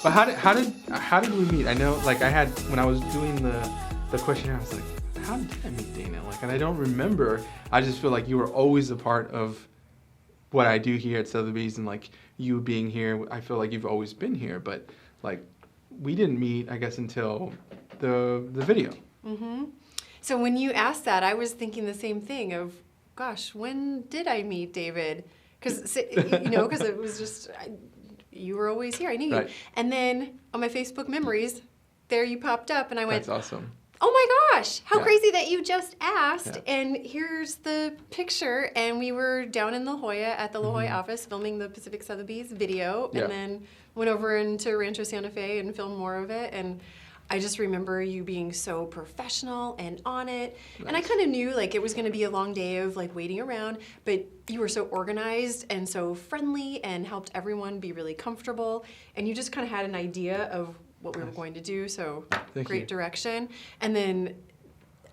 But how did we meet? I know, like, I had, when I was doing the questionnaire, I was like, how did I meet Dana? Like, and I don't remember. I just feel like you were always a part of what I do here at Sotheby's, and like you being here, I feel like you've always been here. But like, we didn't meet, I guess, until the video. Mm-hmm. So when you asked that, I was thinking the same thing of, gosh, when did I meet David? Because it was just, you were always here. I knew you. Right. And then on my Facebook memories, there you popped up, and I went, That's awesome. oh my gosh, how Yeah. crazy that you just asked. Yeah. And here's the picture. And we were down in La Jolla at the La Jolla office filming the Pacific Sotheby's video, Yeah. and then went over into Rancho Santa Fe and filmed more of it. And I just remember you being so professional and on it. Nice. And I kind of knew like it was going to be a long day of like waiting around, but you were so organized and so friendly and helped everyone be really comfortable. And you just kind of had an idea of what we were going to do. So Thank great you. direction. And then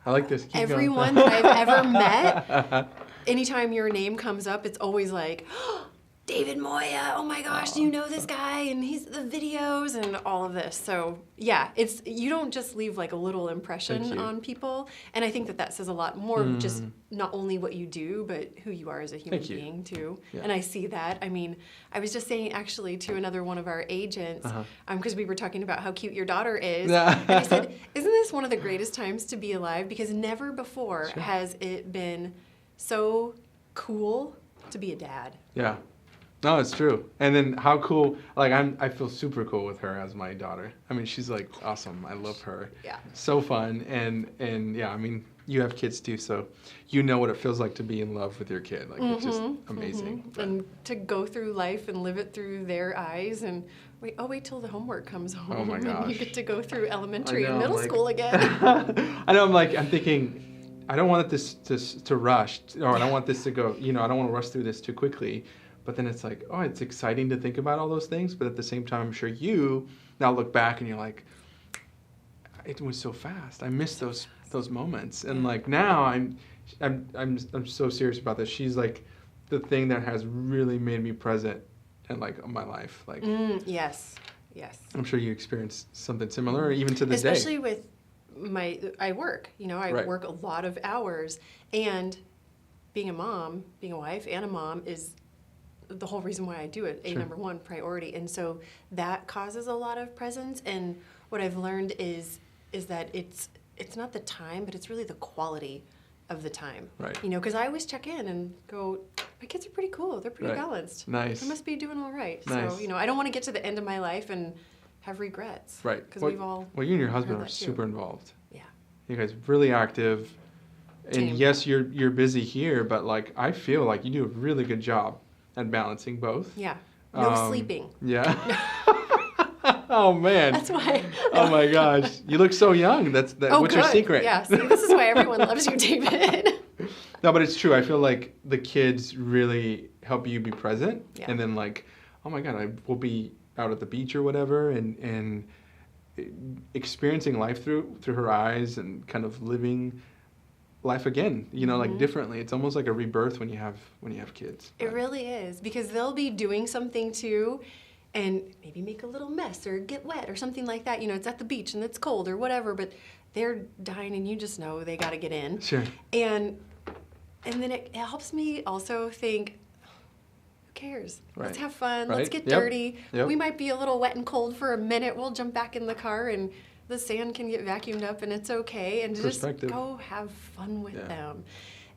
I like this. Keep everyone going. that I've ever met, anytime your name comes up, it's always like, oh, David Moya, oh my gosh, do you know this guy? And he's the videos and all of this. So yeah, it's, you don't just leave like a little Thank impression you. on people. And I think that that says a lot more of just not only what you do, but who you are as a human Thank you. being too. Yeah. And I see that. I mean, I was just saying actually to another one of our agents, because we were talking about how cute your daughter is. Yeah. And I said, isn't this one of the greatest times to be alive? Because never before Sure. has it been so cool to be a dad. Yeah. No, it's true. And then how cool, like I feel super cool with her as my daughter. I mean, she's like awesome. I love her. Yeah. So fun. And yeah, I mean, you have kids too, so you know what it feels like to be in love with your kid. Like it's just amazing. But- And to go through life and live it through their eyes and wait till the homework comes home. Oh my And you gosh. get to go through elementary I and know, middle like- school again. I know, I'm thinking, I don't want this to rush, or I don't want this to go, I don't want to rush through this too quickly. But then it's like, oh, it's exciting to think about all those things. But at the same time, I'm sure you now look back and you're like, it was so fast. I missed those moments. And like now I'm so serious about this. She's like the thing that has really made me present in like my life. Like Yes. I'm sure you experienced something similar, even to this Especially day. with I work, I Right. work a lot of hours, and being a mom, being a wife and a mom is the whole reason why I do it, Sure. number one priority. And so that causes a lot of presence. And what I've learned is that it's not the time, but it's really the quality of the time. Right. Because I always check in and go, my kids are pretty cool. They're pretty Right. balanced. Nice. I must be doing all right. Nice. So, I don't want to get to the end of my life and have regrets. Right. Because Well, we've all, well, you and your husband heard are that too. super involved. yeah. You guys really active. And Team. yes, you're busy here, but like I feel like you do a really good job at balancing both. Yeah. No Um, sleeping. Yeah. Oh man. That's why. Oh my gosh. You look so young. What's your good. secret? Yeah. See, this is why everyone loves you, David. No, but it's true. I feel like the kids really help you be present. Yeah. And then like, oh my God, I will be out at the beach or whatever and experiencing life through her eyes and kind of living life again, like differently. It's almost like a rebirth when you have kids. It really is, because they'll be doing something too and maybe make a little mess or get wet or something like that. It's at the beach and it's cold or whatever, but they're dying and you just know they got to get in. Sure. And then it helps me also think, who cares? Let's Right. have fun. Right. Let's get Yep. dirty. Yep. We might be a little wet and cold for a minute. We'll jump back in the car and the sand can get vacuumed up and it's okay. And just Perspective. go have fun with Yeah. them.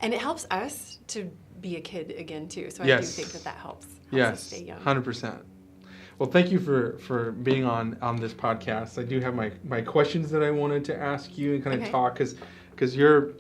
And it helps us to be a kid again too. So I Yes. do think that helps us Yes. stay young. 100%. Well, thank you for being on this podcast. I do have my questions that I wanted to ask you and kind of Okay. talk because you're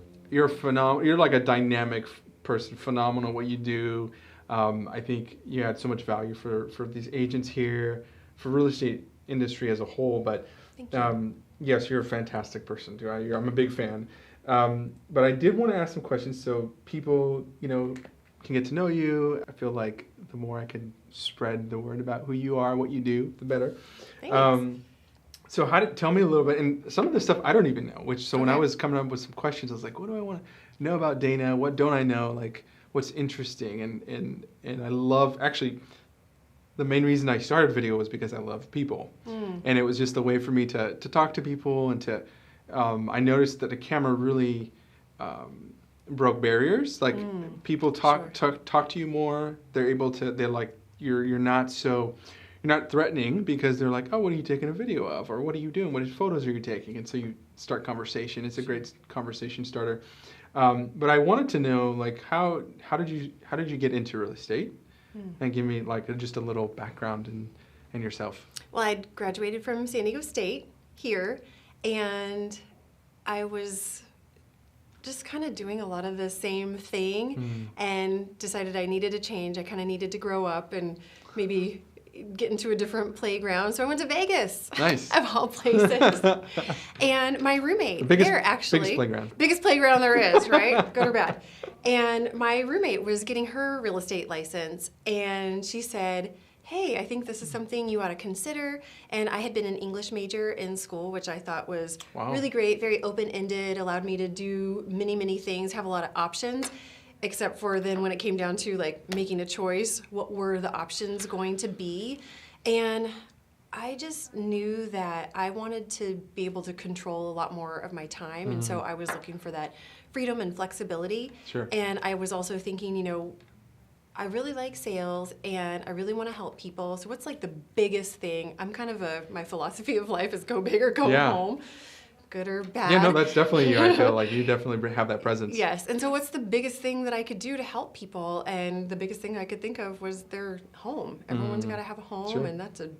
phenomenal. You're like a dynamic person, phenomenal what you do. I think you add so much value for these agents here, for real estate industry as a whole. But Thank you. yes, you're a fantastic person too. I'm a big fan. But I did want to ask some questions so people, can get to know you. I feel like the more I can spread the word about who you are, what you do, the better. Thanks. So tell me a little bit, and some of the stuff I don't even know, when I Okay. was coming up with some questions, I was like, what do I want to know about Dana? What don't I know? Like, what's interesting? And I love, actually, the main reason I started video was because I love people. And it was just a way for me to talk to people and to, I noticed that the camera really broke barriers. Like people talk to you more. They're able to, they're like, you're not threatening because they're like, oh, what are you taking a video of? Or what are you doing? What photos are you taking? And so you start conversation. It's a great conversation starter. But I wanted to know, like, how did you get into real estate? And give me like just a little background in yourself. Well, I graduated from San Diego State here, and I was just kind of doing a lot of the same thing and decided I needed a change. I kind of needed to grow up and maybe get into a different playground. So I went to Vegas. Nice. Of all places. And my roommate there actually. Biggest playground there is, right? Good or bad. And my roommate was getting her real estate license, and she said, hey, I think this is something you ought to consider. And I had been an English major in school, which I thought was really great, very open-ended, allowed me to do many, many things, have a lot of options, except for then when it came down to like making a choice, what were the options going to be? And I just knew that I wanted to be able to control a lot more of my time. And so I was looking for that freedom and flexibility. Sure. And I was also thinking, you know, I really like sales and I really want to help people. So what's like the biggest thing? I'm kind of my philosophy of life is go big or go home. Good or bad. Yeah, no, that's definitely you. I feel like you definitely have that presence. Yes. And so what's the biggest thing that I could do to help people? And the biggest thing I could think of was their home. Everyone's got to have a home, and that's a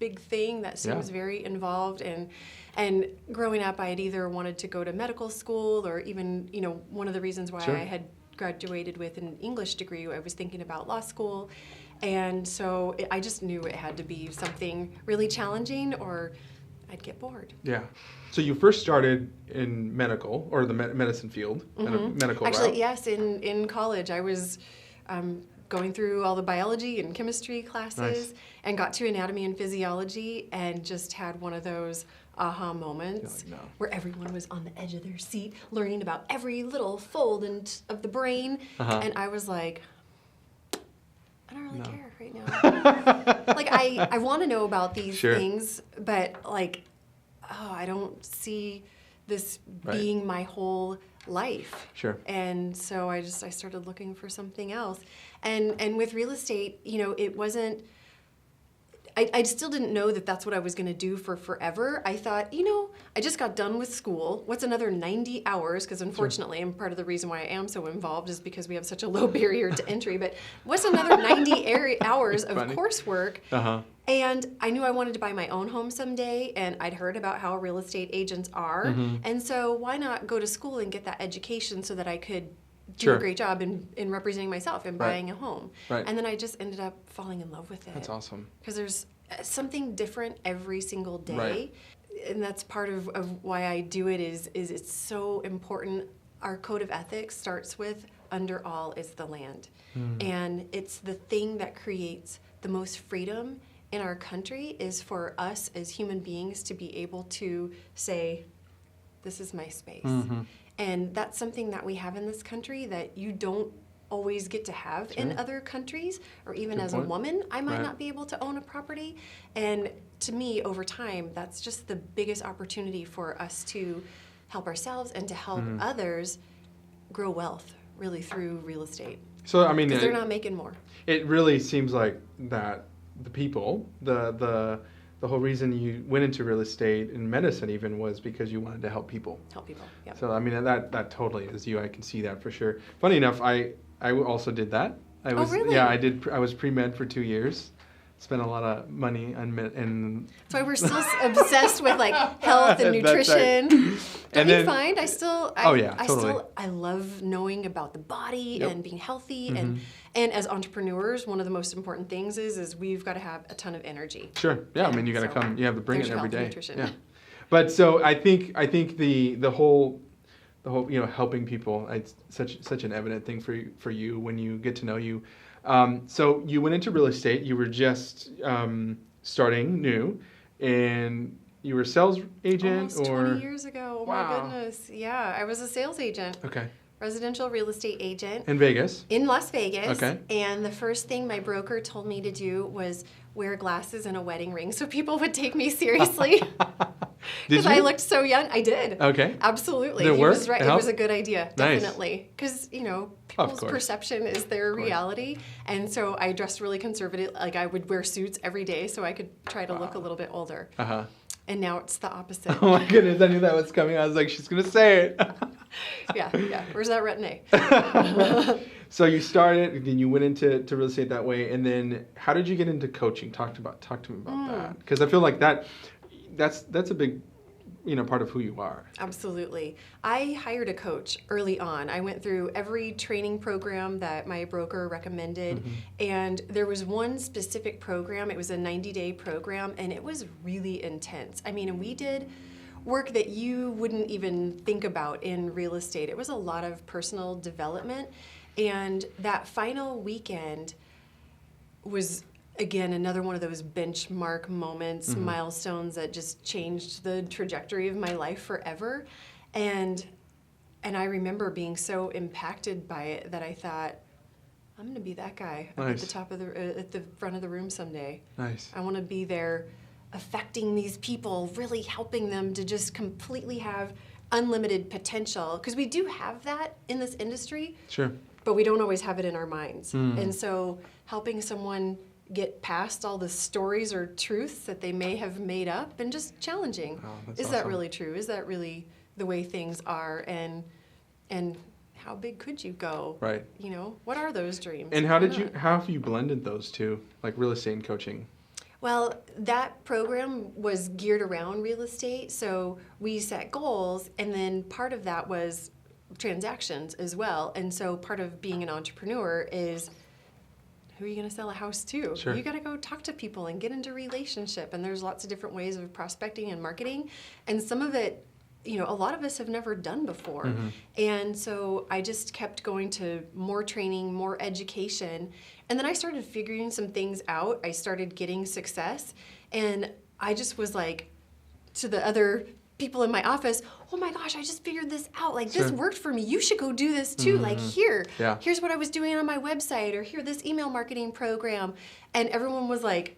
big thing that seems very involved. And growing up, I had either wanted to go to medical school or even, you know, one of the reasons why I had graduated with an English degree, I was thinking about law school. And so I just knew it had to be something really challenging or I'd get bored. Yeah. So you first started in medical or the medicine field, in a medical Actually, route. yes, in college I was going through all the biology and chemistry classes and got to anatomy and physiology and just had one of those aha moments where everyone was on the edge of their seat learning about every little fold of the brain. And I was like, I don't really care right now. Like, I want to know about these things, but like, I don't see this being my whole life. Sure. And so I started looking for something else. And with real estate, you know, it wasn't, I still didn't know that that's what I was going to do for forever. I thought, you know, I just got done with school. What's another 90 hours? Because unfortunately, and part of the reason why I am so involved is because we have such a low barrier to entry. But what's another 90 hours of coursework? And I knew I wanted to buy my own home someday, and I'd heard about how real estate agents are. And so why not go to school and get that education so that I could do a great job in representing myself and buying a home. And then I just ended up falling in love with it. That's awesome. Because there's something different every single day. And that's part of why I do it is it's so important. Our code of ethics starts with under all is the land. And it's the thing that creates the most freedom in our country is for us as human beings to be able to say, this is my space. And that's something that we have in this country that you don't always get to have in other countries, or even as a woman, I might not be able to own a property. And to me, over time, that's just the biggest opportunity for us to help ourselves and to help others grow wealth, really, through real estate. So, I mean, because they're not making more. It really seems like that the people, the whole reason you went into real estate and medicine even was because you wanted to help people. Help people, yeah. So, I mean, that totally is you. I can see that for sure. Funny enough, I also did that. Really? Yeah, I was pre-med for 2 years. Spent a lot of money on So we're still obsessed with like health and nutrition. Don't you find I love knowing about the body and being healthy and as entrepreneurs, one of the most important things is we've got to have a ton of energy. Sure. Yeah. I mean, you got to come. You have to bring it every day. Yeah. But so I think the whole helping people, it's such an evident thing for you when you get to know you. So you went into real estate. You were just starting new, and you were a sales agent. Almost 20 years ago. Oh my goodness. Yeah, I was a sales agent. Okay. residential real estate agent In Vegas. in Las Vegas. Okay. And the first thing my broker told me to do was wear glasses and a wedding ring so people would take me seriously. Did Because you? I looked so young. I did. Okay. Absolutely. Did it He work? was right. It It was helped? a good idea. Nice. Definitely. Because, Of people's course. perception is their course. reality. And so I dressed really conservative. Like I would wear suits every day so I could try to look a little bit older. Uh-huh. And now it's the opposite. Oh my goodness, I knew that was coming. I was like, she's going to say it. Yeah. Where's that retin-A? So you started, then you went into real estate that way, and then how did you get into coaching? Talk to me about that, because I feel like that's a big, part of who you are. Absolutely. I hired a coach early on. I went through every training program that my broker recommended, and there was one specific program. It was a 90-day program, and it was really intense. I mean, we did work that you wouldn't even think about in real estate. It was a lot of personal development, and that final weekend was, again, another one of those benchmark moments, milestones that just changed the trajectory of my life forever. And I remember being so impacted by it that I thought, I'm going to be that guy up at Nice. the top of at the front of the room someday. Nice. I want to be there affecting these people, really helping them to just completely have unlimited potential. Because we do have that in this industry, Sure. but we don't always have it in our minds. And so helping someone get past all the stories or truths that they may have made up and just challenging. Oh, that's Is that awesome. really true? Is that really the way things are? And how big could you go? Right. What are those dreams? And how Why did you? not? How have you blended those two, like real estate and coaching? Well, that program was geared around real estate, so we set goals, and then part of that was transactions as well. And so part of being an entrepreneur is, who are you going to sell a house to? Sure. You got to go talk to people and get into relationship, and there's lots of different ways of prospecting and marketing, and some of it, a lot of us have never done before. And so I just kept going to more training, more education. And then I started figuring some things out. I started getting success. And I just was like, to the other people in my office, oh my gosh, I just figured this out. Like, this Sure. worked for me. You should go do this too. Like, Yeah. here's what I was doing on my website, or here, this email marketing program. And everyone was like,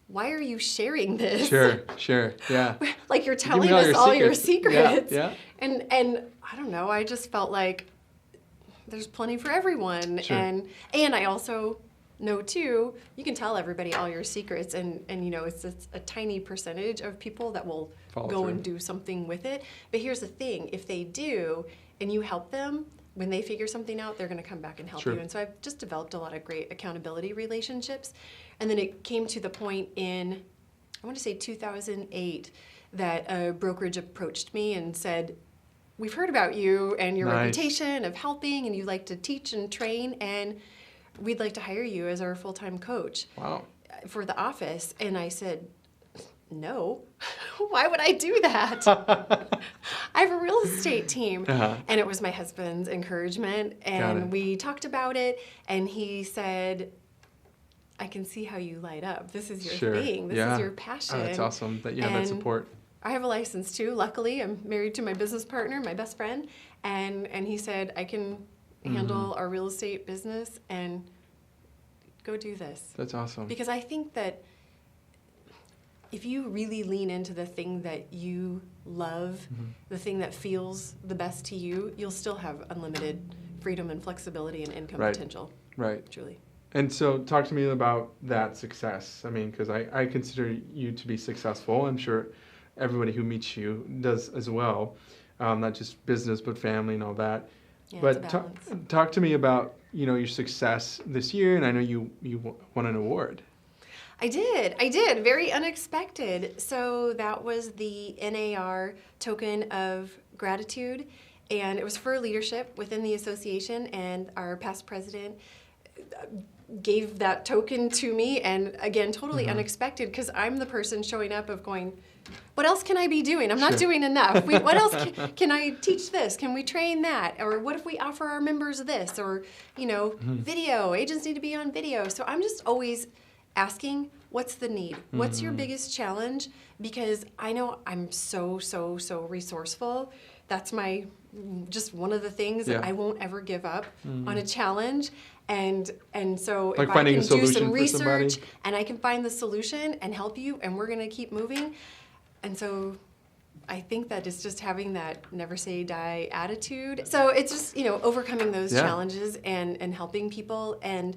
why are you sharing this? Sure, yeah. Like, you're Give telling me all us your all your secrets. secrets. Yeah. And I don't know, I just felt like there's plenty for everyone. Sure. And I also know too, you can tell everybody all your secrets, and it's a tiny percentage of people that will Follow go through. and do something with it. But here's the thing, if they do and you help them, when they figure something out, they're going to come back and help Sure. you. And so I've just developed a lot of great accountability relationships. And then it came to the point in, I want to say 2008, that a brokerage approached me and said, we've heard about you and your Nice. reputation of helping, and you like to teach and train, and we'd like to hire you as our full-time coach Wow. for the office. And I said, no, why would I do that? I have a real estate team. Uh-huh. And it was my husband's encouragement, Got it. and we talked about it, and he said, I can see how you light up. This is your Sure. thing. This Yeah. is your passion. Oh, that's awesome that you have that And support. I have a license too. Luckily, I'm married to my business partner, my best friend, and he said, I can handle our real estate business and go do this. That's awesome. Because I think that if you really lean into the thing that you love, the thing that feels the best to you, you'll still have unlimited freedom and flexibility and income Right. potential, Right. truly. And so talk to me about that success. I mean, because I consider you to be successful. I'm sure everybody who meets you does as well. Not just business, but family and all that. Yeah, But it's a balance. talk to me about, your success this year. And I know you won an award. I did. Very unexpected. So that was the NAR token of gratitude, and it was for leadership within the association, and our past president gave that token to me, and again, totally unexpected, because I'm the person showing up of going, what else can I be doing? I'm not Sure. doing enough. What else can I teach this? Can we train that? Or what if we offer our members this? Or, video. Agents need to be on video. So I'm just always asking, what's the need? What's your biggest challenge? Because I know I'm so resourceful that's my just one of the things that Yeah. I won't ever give up on a challenge. And so Like if I finding can a do solution some for research somebody. and I can find the solution and help you, and we're gonna keep moving. And so I think that it's just having that never say die attitude. So it's just, overcoming those Yeah. challenges and helping people. And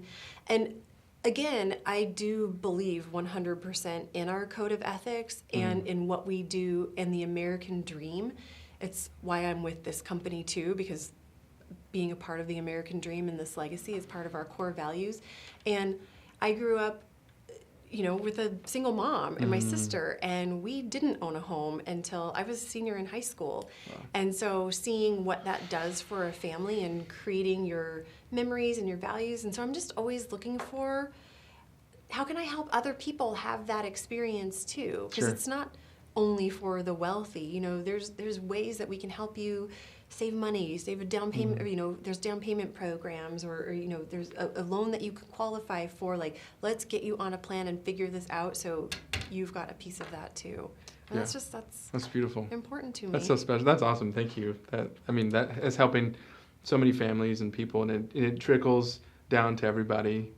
again, I do believe 100% in our code of ethics and in what we do in the American dream. It's why I'm with this company too, because being a part of the American dream and this legacy is part of our core values. And I grew up with a single mom and my sister, and we didn't own a home until I was a senior in high school. Wow. And so seeing what that does for a family and creating your memories and your values. And so I'm just always looking for, how can I help other people have that experience too? Because Sure. it's not only for the wealthy. There's ways that we can help you save money, save a down payment, or, there's down payment programs, or there's a loan that you can qualify for. Like, let's get you on a plan and figure this out so you've got a piece of that too. And Yeah. that's beautiful. important to me. That's so special. That's awesome. Thank you. That is helping so many families and people, and it trickles down to everybody.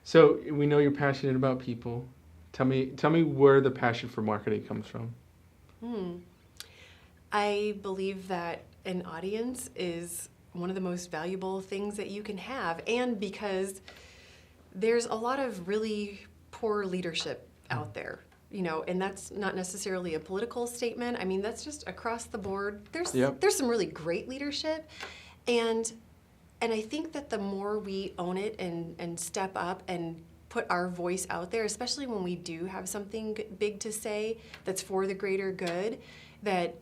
So we know you're passionate about people. Tell me where the passion for marketing comes from. I believe that an audience is one of the most valuable things that you can have, and because there's a lot of really poor leadership out there, and that's not necessarily a political statement. I mean, that's just across the board. There's some really great leadership, and I think that the more we own it and step up and put our voice out there, especially when we do have something big to say that's for the greater good, that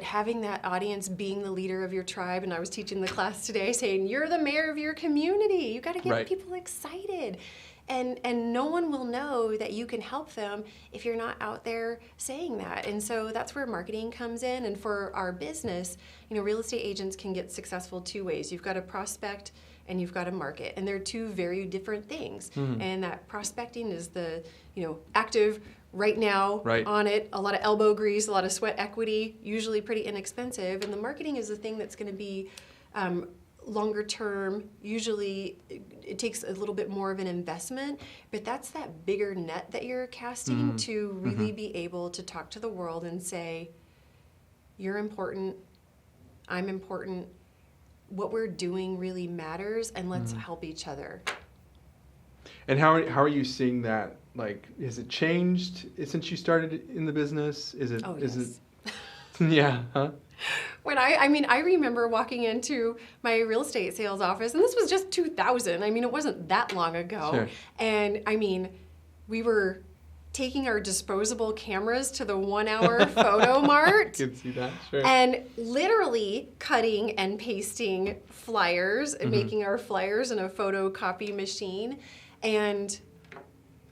having that audience being the leader of your tribe. And I was teaching the class today saying, you're the mayor of your community. You got to get Right. people excited. And no one will know that you can help them if you're not out there saying that. And so that's where marketing comes in. And for our business, real estate agents can get successful two ways. You've got to prospect and you've got to market. And they're two very different things. And that prospecting is the, active right now, Right. on it, a lot of elbow grease, a lot of sweat equity, usually pretty inexpensive. And the marketing is the thing that's going to be longer term. Usually it takes a little bit more of an investment, but that's that bigger net that you're casting to really be able to talk to the world and say, you're important, I'm important, what we're doing really matters, and let's help each other. And how are you seeing that? Like, has it changed since you started in the business? Is it? Oh, is yes. it? Yeah. Huh? When I remember walking into my real estate sales office, and this was just 2000. I mean, it wasn't that long ago. Sure. And we were taking our disposable cameras to the 1 hour photo mart. I can see that. Sure. And literally cutting and pasting flyers and making our flyers in a photocopy machine. And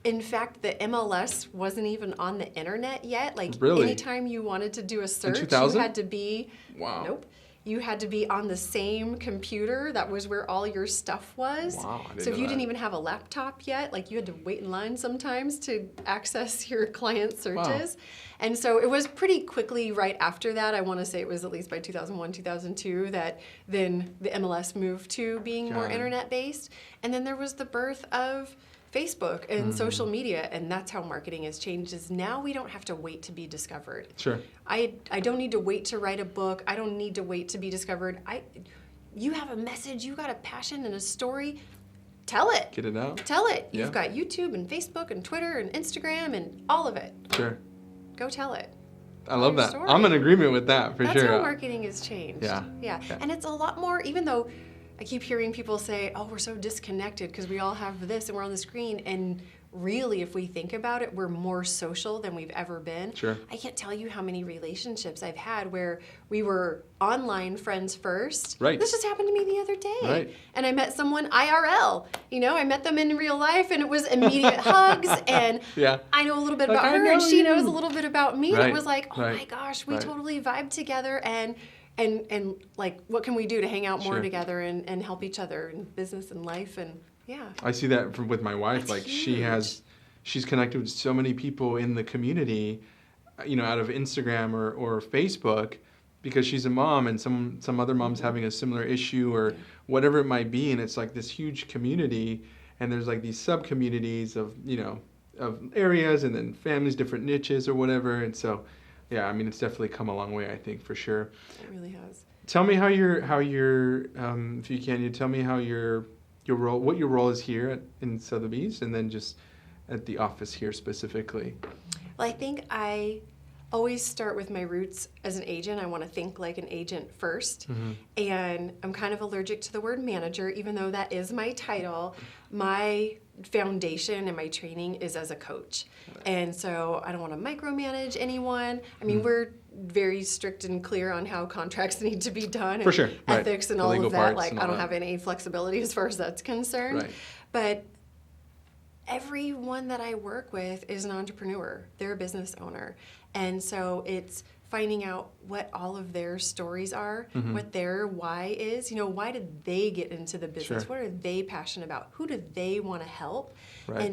in fact, the MLS wasn't even on the internet yet. Like, Really? anytime you wanted to do a search, you 2000? had to be, Wow. Nope. You had to be on the same computer. That was where all your stuff was. Wow, I didn't so if know you that. didn't even have a laptop yet, like, you had to wait in line sometimes to access your client searches. And so it was pretty quickly right after that. I want to say it was at least by 2001, 2002 that then the MLS moved to being more Got it. internet-based. And then there was the birth of Facebook and social media, and that's how marketing has changed. Is now we don't have to wait to be discovered. Sure. I don't need to wait to write a book. I don't need to wait to be discovered. You have a message, you got a passion and a story, tell it. Get it out. Tell it. Yeah. You've got YouTube and Facebook and Twitter and Instagram and all of it. Sure. Go tell it. I love your that. story. I'm in agreement with that for That's sure. how marketing has changed. Yeah. Yeah. Yeah. And it's a lot more, even though I keep hearing people say, oh, we're so disconnected because we all have this and we're on the screen. And really, if we think about it, we're more social than we've ever been. Sure. I can't tell you how many relationships I've had where we were online friends first. Right. This just happened to me the other day. Right. And I met someone IRL. I met them in real life, and it was immediate hugs. And Yeah. I know a little bit Like, about I her, know and she you. knows a little bit about me. And Right. it was like, oh Right. my gosh, we Right. totally vibed together. And like, what can we do to hang out more Sure. together and help each other in business and life? And yeah. I see that with my wife. That's like huge. she's connected with so many people in the community, out of Instagram or Facebook, because she's a mom and some other mom's having a similar issue or whatever it might be, and it's like this huge community, and there's like these sub communities of of areas and then families, different niches or whatever, and so yeah, I mean it's definitely come a long way, I think, for sure. It really has. Tell me how your if you can, you tell me how your role, what your role is here in Sotheby's, and then just at the office here specifically. Well, I think I always start with my roots as an agent. I want to think like an agent first. And I'm kind of allergic to the word manager, even though that is my title. My foundation and my training is as a coach. And so I don't want to micromanage anyone. I mean, we're very strict and clear on how contracts need to be done. For sure. Right. Ethics and The all legal of that. parts Like, and I all don't that. have any flexibility as far as that's concerned. Right. But everyone that I work with is an entrepreneur. They're a business owner. And so it's finding out what all of their stories are, what their why is. You know, why did they get into the business? Sure. What are they passionate about? Who do they want to help? Right.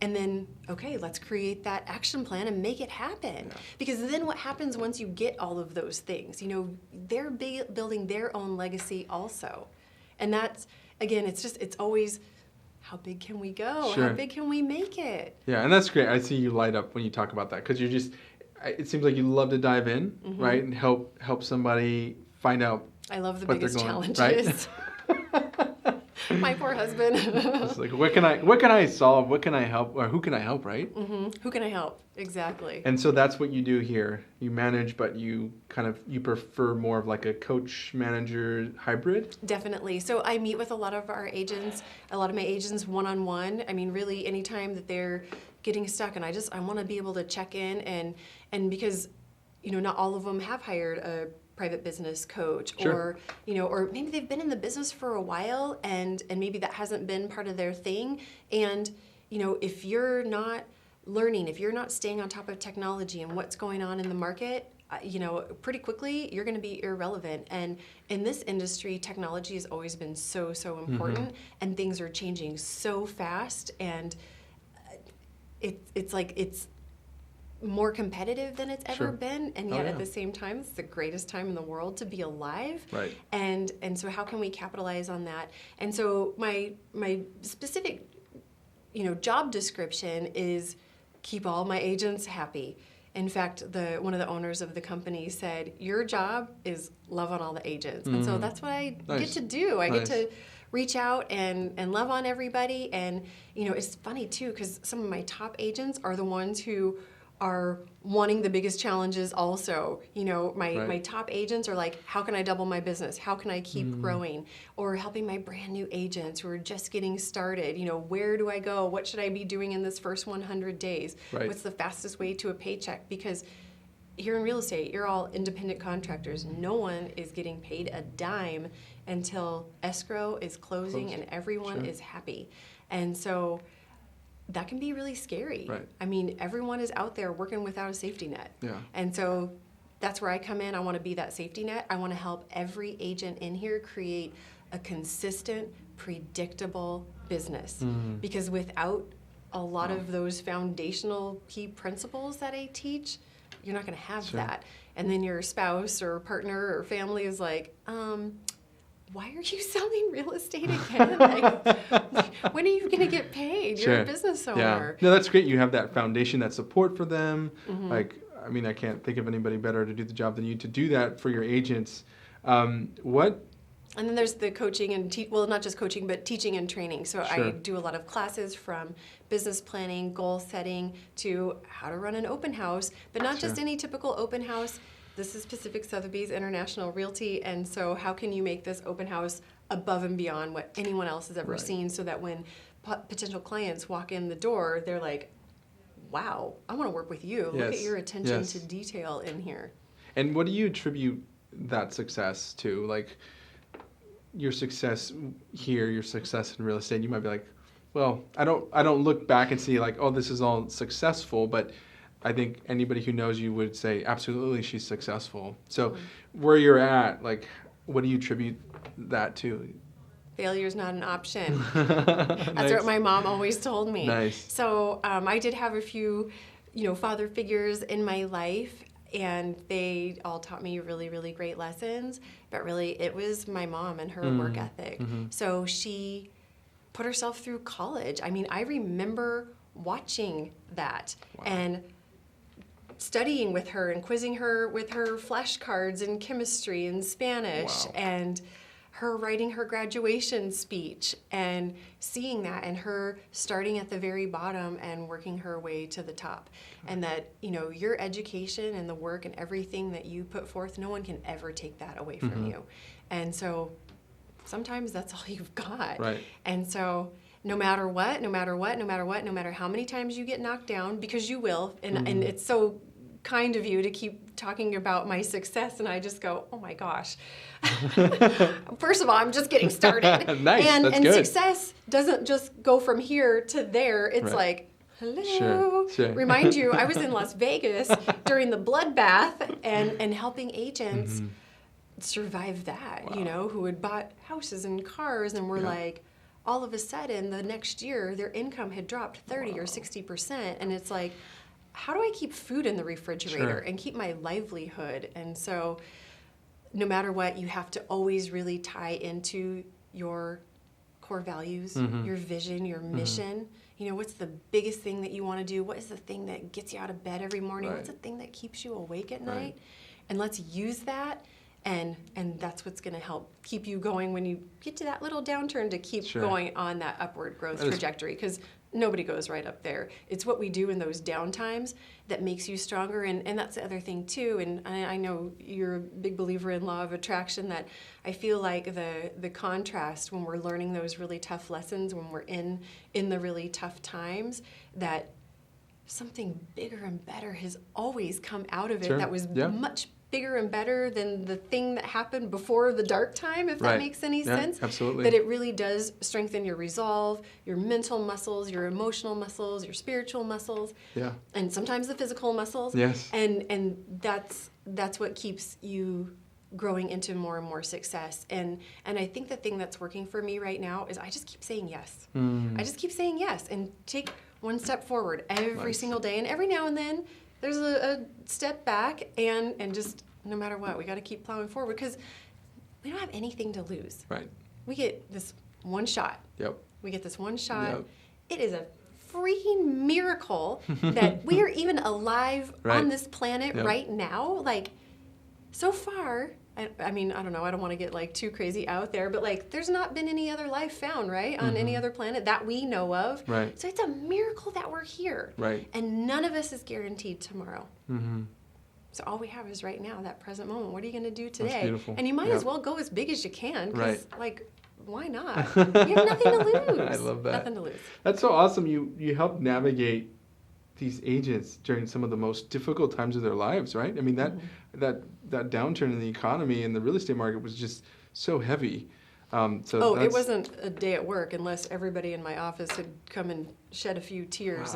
And then, okay, let's create that action plan and make it happen. Yeah. Because then what happens once you get all of those things? You know, they're building their own legacy also. And that's, again, it's always, how big can we go? Sure. How big can we make it? Yeah, and that's great. I see you light up when you talk about that, because you're just, it seems like you love to dive in, right, and help somebody find out I love the what they're biggest going, challenges. My poor husband. It's like, what can I solve? What can I help? Or who can I help, right? Who can I help? Exactly. And so that's what you do here. You manage, but you prefer more of like a coach manager hybrid? Definitely. So I meet with a lot of our agents, a lot of my agents one-on-one. I mean, really anytime that they're getting stuck, and I want to be able to check in and because, you know, not all of them have hired a private business coach. Sure. Or, you know, or maybe they've been in the business for a while and maybe that hasn't been part of their thing. And, you know, if you're not learning, if you're not staying on top of technology and what's going on in the market, you know, pretty quickly you're going to be irrelevant. And in this industry, technology has always been so important, and things are changing so fast, and it's like it's more competitive than it's ever Sure. been, and Oh, yet yeah. at the same time it's the greatest time in the world to be alive. Right. And so how can we capitalize on that? And so my specific, you know, job description is keep all my agents happy. In fact, one of the owners of the company said, your job is love on all the agents. And so that's what I get Nice. to do. I Nice. get to reach out and love on everybody. And, you know, it's funny too, because some of my top agents are the ones who are wanting the biggest challenges also. You know, my top agents are like, how can I double my business? How can I keep growing? Or helping my brand new agents who are just getting started. You know, where do I go? What should I be doing in this first 100 days? Right. What's the fastest way to a paycheck? Because here in real estate, you're all independent contractors. No one is getting paid a dime until escrow is closing and everyone Sure. is happy. And so that can be really scary. Right. I mean, everyone is out there working without a safety net. Yeah. And so that's where I come in. I want to be that safety net. I want to help every agent in here create a consistent, predictable business. Because without a lot of those foundational key principles that I teach, you're not going to have Sure. that. And then your spouse or partner or family is like, why are you selling real estate again? Like, when are you going to get paid? You're Sure. a business owner. Yeah. No, that's great. You have that foundation, that support for them. Like, I mean, I can't think of anybody better to do the job than you to do that for your agents. What? And then there's the coaching and not just coaching, but teaching and training. So Sure. I do a lot of classes from business planning, goal setting, to how to run an open house, but not just Sure. any typical open house. This is Pacific Sotheby's International Realty, and so how can you make this open house above and beyond what anyone else has ever Right. seen, so that when potential clients walk in the door, they're like, wow, I want to work with you. Look at Yes. your attention Yes. to detail in here. And what do you attribute that success to? Like, your success here, your success in real estate, you might be like, well, I don't look back and see like, oh, this is all successful, but I think anybody who knows you would say, absolutely, she's successful. So where you're at, like, what do you attribute that to? Failure is not an option. That's what my mom always told me. Nice. So I did have a few, you know, father figures in my life, and they all taught me really, really great lessons. But really, it was my mom and her work ethic. So she put herself through college. I mean, I remember watching that and studying with her and quizzing her with her flashcards in chemistry and Spanish, and her writing her graduation speech and seeing that, and her starting at the very bottom and working her way to the top. And that, your education and the work and everything that you put forth, no one can ever take that away from you. And so sometimes that's all you've got. Right. And so no matter what, no matter how many times you get knocked down, because you will, and it's so kind of you to keep talking about my success, and I just go, oh my gosh. First of all, I'm just getting started. Nice. And good. Success doesn't just go from here to there. It's like, hello. Sure. Remind you, I was in Las Vegas during the bloodbath and helping agents survive that, who had bought houses and cars and were like, all of a sudden the next year their income had dropped 30 or 60%, and it's like, how do I keep food in the refrigerator and keep my livelihood? And so no matter what, you have to always really tie into your core values, your vision, your mission. What's the biggest thing that you want to do? What is the thing that gets you out of bed every morning? What's the thing that keeps you awake at night? And let's use that. And that's what's going to help keep you going when you get to that little downturn, to keep going on that upward growth trajectory, because nobody goes right up there. It's what we do in those down times that makes you stronger. And that's the other thing too. And I know you're a big believer in law of attraction, that I feel like the contrast when we're learning those really tough lessons, when we're in the really tough times, that something bigger and better has always come out of it that was much bigger and better than the thing that happened before the dark time, if that makes any sense. Absolutely. That it really does strengthen your resolve, your mental muscles, your emotional muscles, your spiritual muscles, and sometimes the physical muscles. Yes. And that's what keeps you growing into more and more success. And I think the thing that's working for me right now is I just keep saying yes. I just keep saying yes and take one step forward every single day. And every now and then there's a step back, and just no matter what, we got to keep plowing forward, because we don't have anything to lose. Right. We get this one shot. Yep. We get this one shot. Yep. It is a freaking miracle that we are even alive on this planet right now. Like, so far, I mean, I don't know, I don't want to get like too crazy out there, but like, there's not been any other life found, right, on any other planet that we know of. Right. So it's a miracle that we're here. Right. And none of us is guaranteed tomorrow. So all we have is right now, that present moment. What are you going to do today? That's beautiful. And you might as well go as big as you can, because like, why not? You have nothing to lose. I love that. Nothing to lose. That's so awesome. You help navigate these agents during some of the most difficult times of their lives, right? I mean, that downturn in the economy and the real estate market was just so heavy. It wasn't a day at work unless everybody in my office had come and shed a few tears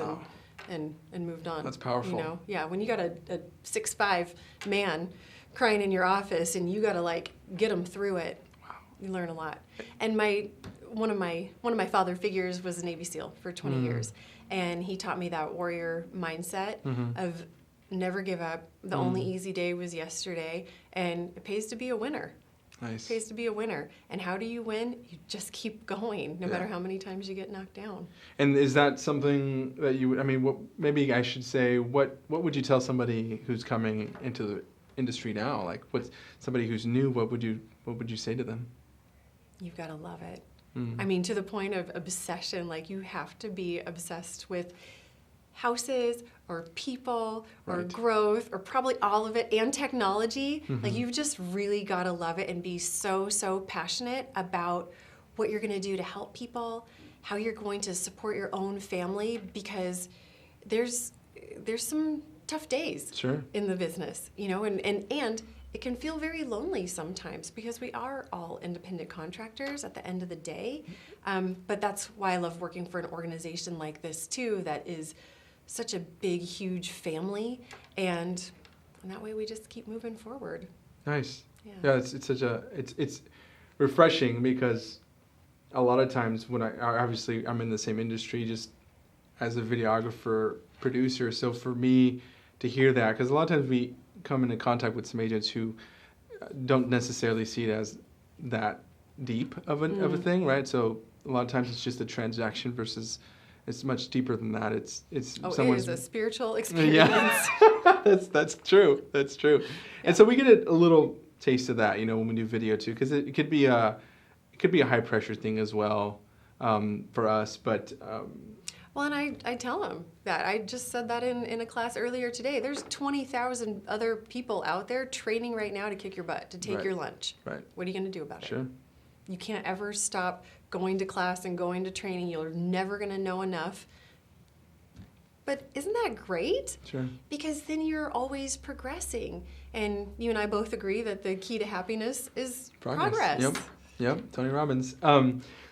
and moved on. That's powerful. Yeah, when you got a 6'5" man crying in your office and you got to like get them through it, you learn a lot. And one of my father figures was a Navy SEAL for 20 years, and he taught me that warrior mindset of never give up. The only easy day was yesterday, and it pays to be a winner. Nice. It pays to be a winner. And how do you win? You just keep going, no matter how many times you get knocked down. And is that something that maybe I should say, what would you tell somebody who's coming into the industry now? Like, what's somebody who's new, what would you say to them? You've got to love it. I mean, to the point of obsession, like you have to be obsessed with houses or people or growth or probably all of it, and technology. Like, you've just really got to love it and be so passionate about what you're going to do to help people, how you're going to support your own family, because there's some tough days in the business, and it can feel very lonely sometimes, because we are all independent contractors at the end of the day. But that's why I love working for an organization like this too, that is such a big, huge family, and that way we just keep moving forward. Nice. Yeah, it's refreshing, because a lot of times when I'm in the same industry, just as a videographer, producer, so for me to hear that, because a lot of times come into contact with some agents who don't necessarily see it as that deep of a thing, right? So a lot of times it's just a transaction versus it's much deeper than that. It's it someone's is a spiritual experience. Yeah. that's true. That's true. Yeah. And so we get a little taste of that, when we do video too, because it could be a high pressure thing as well for us, but. Well, and I tell them that. I just said that in a class earlier today. There's 20,000 other people out there training right now to kick your butt, to take your lunch. Right. What are you going to do about it? Sure. You can't ever stop going to class and going to training. You're never going to know enough. But isn't that great? Sure. Because then you're always progressing. And you and I both agree that the key to happiness is progress. Yep. Tony Robbins.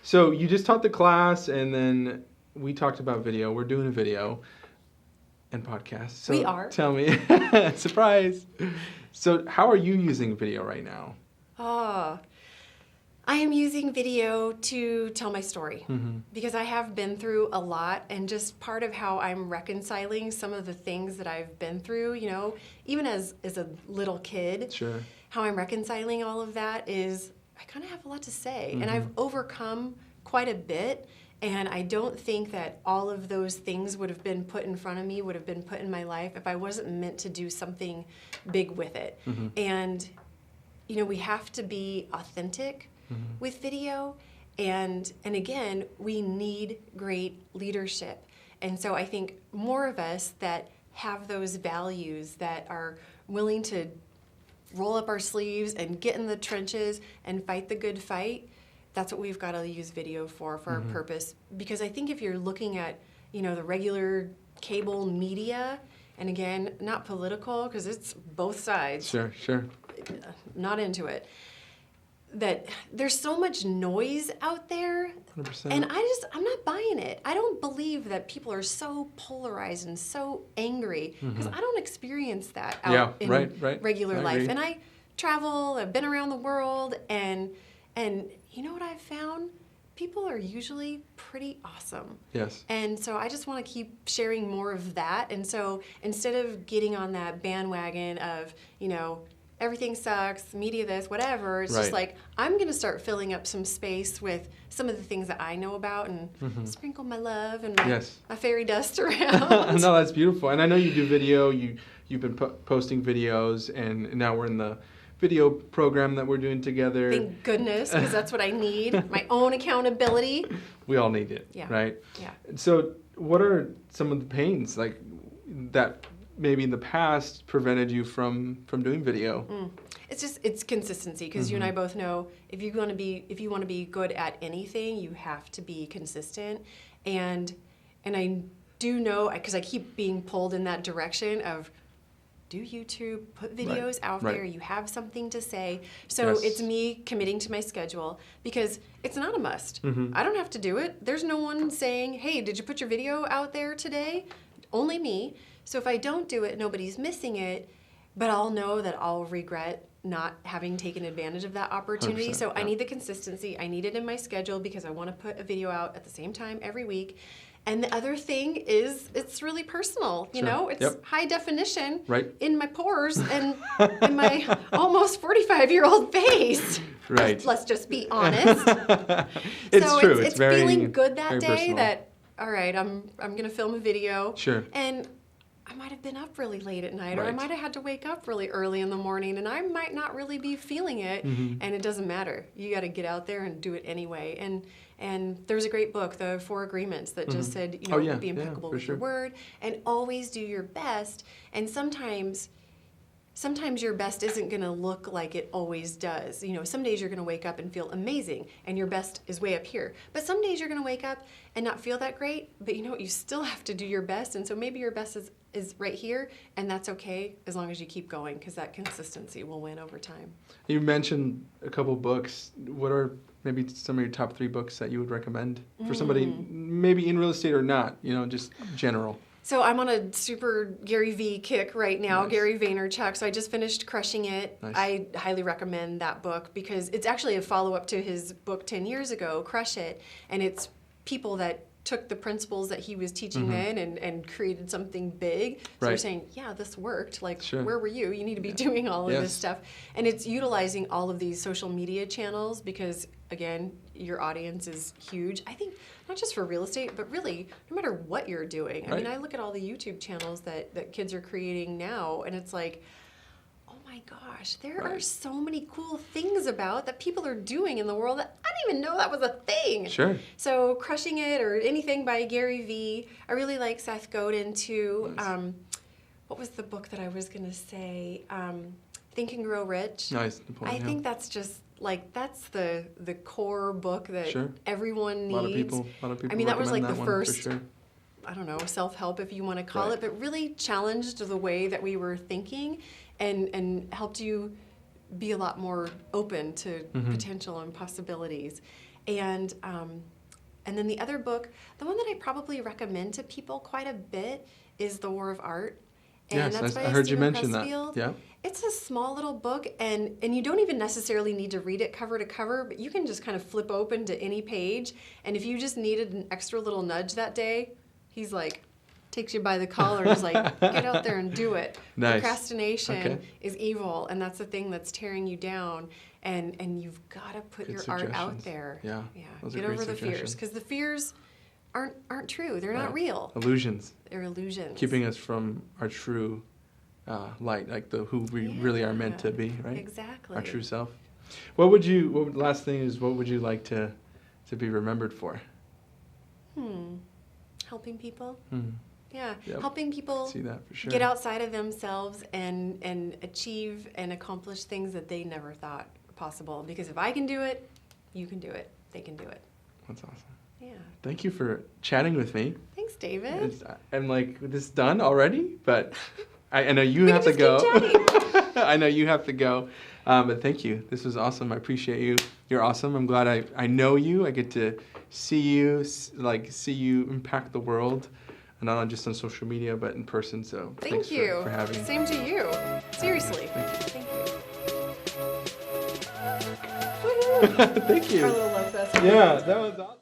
So you just taught the class, and then we talked about video. We're doing a video and podcast. So we are. Tell me. Surprise. So how are you using video right now? I am using video to tell my story because I have been through a lot, and just part of how I'm reconciling some of the things that I've been through, even as a little kid, sure. How I'm reconciling all of that is I kind of have a lot to say, and I've overcome quite a bit, and I don't think that all of those things would have been put in front of me, would have been put in my life if I wasn't meant to do something big with it. And, we have to be authentic with video, and again, we need great leadership. And so I think more of us that have those values, that are willing to roll up our sleeves and get in the trenches and fight the good fight, that's what we've got to use video for our purpose. Because I think if you're looking at, the regular cable media, and again, not political, because it's both sides. Sure. Not into it. That there's so much noise out there, 100%. and I'm not buying it. I don't believe that people are so polarized and so angry, because I don't experience that out in regular life. And I travel, I've been around the world, and you know what I've found? People are usually pretty awesome. Yes. And so I just want to keep sharing more of that. And so instead of getting on that bandwagon of, everything sucks, media this, whatever. It's just like, I'm going to start filling up some space with some of the things that I know about and sprinkle my love and my fairy dust around. No, that's beautiful. And I know you do video. You've been posting videos, and now we're in the video program that we're doing together. Thank goodness, because that's what I need, my own accountability. We all need it, right? Yeah. So what are some of the pains like that maybe in the past prevented you from doing video? It's consistency, because you and I both know if you want to be good at anything, you have to be consistent. And I do know, because I keep being pulled in that direction of, do YouTube, put videos out there, you have something to say. So it's me committing to my schedule, because it's not a must. I don't have to do it. There's no one saying, hey, did you put your video out there today? Only me. So if I don't do it, nobody's missing it, but I'll know that I'll regret not having taken advantage of that opportunity. So I need the consistency. I need it in my schedule, because I want to put a video out at the same time every week. And the other thing is, it's really personal, it's high definition in my pores and in my almost 45-year-old face. Right. Let's just be honest. It's true. It's very, feeling good that day personal. that, all right, I'm going to film a video. Sure. And I might have been up really late at night, or I might have had to wake up really early in the morning, and I might not really be feeling it, and it doesn't matter. You got to get out there and do it anyway. And there's a great book, The 4 Agreements, that just said, be impeccable with your word, and always do your best. And sometimes your best isn't going to look like it always does. Some days you're going to wake up and feel amazing, and your best is way up here. But some days you're going to wake up and not feel that great, but you still have to do your best. And so maybe your best is right here, and that's okay as long as you keep going, because that consistency will win over time. You mentioned a couple books. What are maybe some of your top 3 books that you would recommend for somebody maybe in real estate or not, just general? So I'm on a super Gary V kick right now, Gary Vaynerchuk. So I just finished Crushing It. Nice. I highly recommend that book, because it's actually a follow-up to his book 10 years ago, Crush It. And it's people that took the principles that he was teaching then and created something big. So Right. you're saying, yeah, this worked. Like, Sure. where were you? You need to be doing all of this Yes. stuff. And it's utilizing all of these social media channels because, again, your audience is huge. I think not just for real estate, but really no matter what you're doing. I mean, Right. I look at all the YouTube channels that kids are creating now, and it's like, oh my gosh, there are Right. so many cool things about that people are doing in the world that I didn't even know that was a thing. Sure. So Crushing It or anything by Gary Vee. I really like Seth Godin too. Nice. What was the book that I was going to say? Think and Grow Rich. Nice. Napoleon I Hill. think that's just like that's the core book that Sure. everyone A needs. lot of people. I mean, that was like recommend the one, first, For sure. I don't know, self-help if you want to call Right. it, but really challenged the way that we were thinking and helped you be a lot more open to potential and possibilities. And then the other book, the one that I probably recommend to people quite a bit is The War of Art. And Yes, that's by I heard you Stephen mention that. Pressfield. Yeah. It's a small little book, and you don't even necessarily need to read it cover to cover, but you can just kind of flip open to any page. And if you just needed an extra little nudge that day, he's like, takes you by the collar and is like, get out there and do it. Nice. Procrastination Okay. is evil, and that's the thing that's tearing you down. And you've got to put Good your art out suggestions. there. Yeah, Yeah. those are Get great over the fears, suggestions. because the fears aren't true. They're not Right. real. Illusions. They're illusions. Keeping us from our true light, like who we really are meant to be, right? Exactly. Our true self. Last thing is, what would you like to be remembered for? Helping people. Hmm. Yeah, Yep. helping people See that for sure. get outside of themselves and achieve and accomplish things that they never thought possible. Because if I can do it, you can do it. They can do it. That's awesome. Yeah. Thank you for chatting with me. Thanks, David. I'm like, this done already, but I know you We have can to just go. keep chatting. I know you have to go, but thank you. This was awesome. I appreciate you. You're awesome. I'm glad I know you. I get to see you, see you impact the world, and not just on social media, but in person. So Thank thanks you. for having me. Same to you. Seriously. Thank Thank you. Thank you. Our little love fest. Yeah, that was awesome.